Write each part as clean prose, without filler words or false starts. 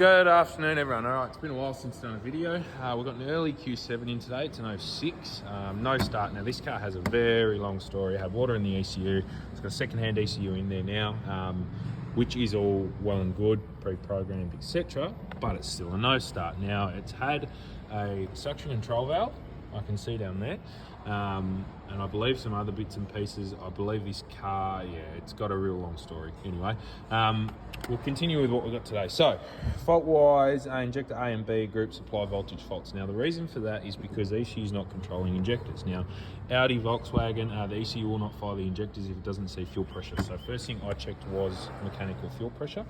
Good afternoon, everyone. All right, it's been a while since I've done a video. We've got an early Q7 in today. It's an 06. No start. Now, this car has a very long story. It had water in the ECU. It's got a second-hand ECU in there now, which is all well and good, pre-programmed, etc. But it's still a no start. Now, it's had a suction control valve, I can see down there, and I believe some other bits and pieces. I believe this car, it's got a real long story. Anyway, we'll continue with what we've got today. So, fault-wise, injector A and B group supply voltage faults. Now, the reason for that is because the ECU is not controlling injectors. Now, Audi, Volkswagen, the ECU will not fire the injectors if it doesn't see fuel pressure. So, first thing I checked was mechanical fuel pressure.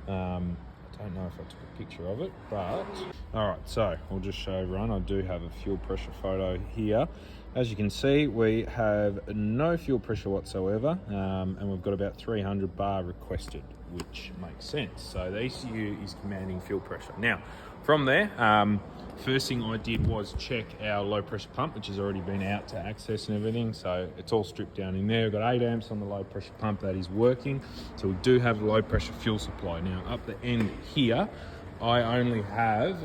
I don't know if I took a picture of it, but all right, so I'll just show everyone. I do have a fuel pressure photo here. As you can see, we have no fuel pressure whatsoever, and we've got about 300 bar requested, which makes sense. So the ECU is commanding fuel pressure. Now, from there, first thing I did was check our low pressure pump, which has already been out to access and everything. So it's all stripped down in there. We've got 8 amps on the low pressure pump that is working. So we do have low pressure fuel supply. Now up the end here, I only have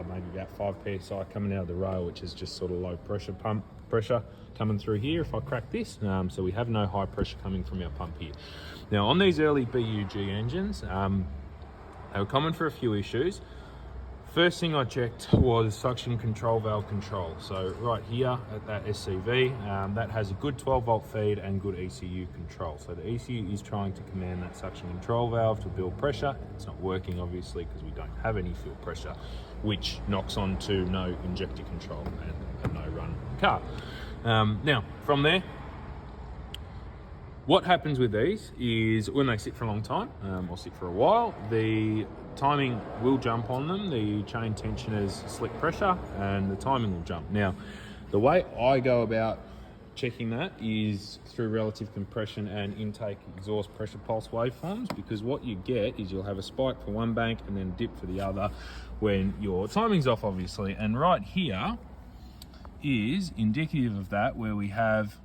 maybe about 5 PSI coming out of the rail, which is just sort of low pressure pump pressure coming through here if I crack this. So we have no high pressure coming from our pump here. Now on these early BUG engines, they were common for a few issues. First thing I checked was suction control valve control. So right here at that SCV, that has a good 12 volt feed and good ECU control. So the ECU is trying to command that suction control valve to build pressure. It's not working obviously because we don't have any fuel pressure, which knocks on to no injector control and a no run car. Now from there, what happens with these is when they sit for a long time, or sit for a while, the timing will jump on them. The chain tensioners slip pressure and the timing will jump. Now, the way I go about checking that is through relative compression and intake exhaust pressure pulse waveforms, because what you get is you'll have a spike for one bank and then a dip for the other when your timing's off, obviously. And right here is indicative of that, where we have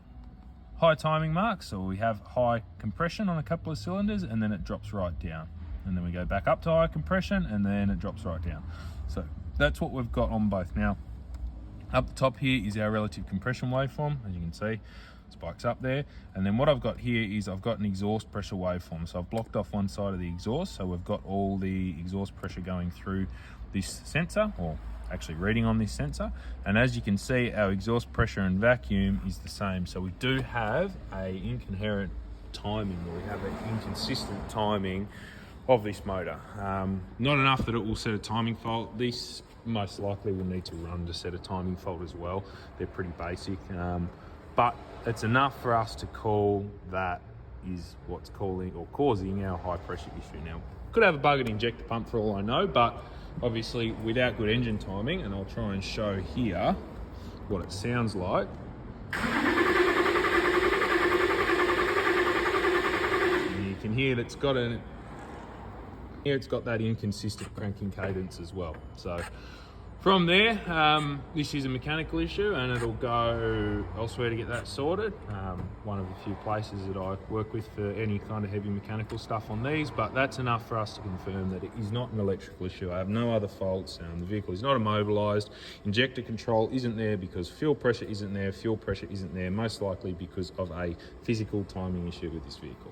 high timing marks, so we have high compression on a couple of cylinders and then it drops right down. And then we go back up to high compression and then it drops right down. So that's what we've got on both. Now, up the top here is our relative compression waveform. As you can see, spikes up there. And then what I've got here is I've got an exhaust pressure waveform. So I've blocked off one side of the exhaust. So we've got all the exhaust pressure going through this sensor, or actually reading on this sensor. And as you can see, our exhaust pressure and vacuum is the same. So we do have a incoherent timing, or we have an inconsistent timing of this motor. Not enough that it will set a timing fault. This most likely will need to run to set a timing fault as well. They're pretty basic, but it's enough for us to call that is what's causing our high pressure issue. Now, could have a buggered injector pump for all I know, but obviously without good engine timing, and I'll try and show here what it sounds like. And you can hear that it's got that inconsistent cranking cadence as well. So from there, this is a mechanical issue and it'll go elsewhere to get that sorted. One of the few places that I work with for any kind of heavy mechanical stuff on these, but that's enough for us to confirm that it is not an electrical issue. I have no other faults. The vehicle is not immobilized. Injector control isn't there because fuel pressure isn't there. Fuel pressure isn't there, most likely because of a physical timing issue with this vehicle.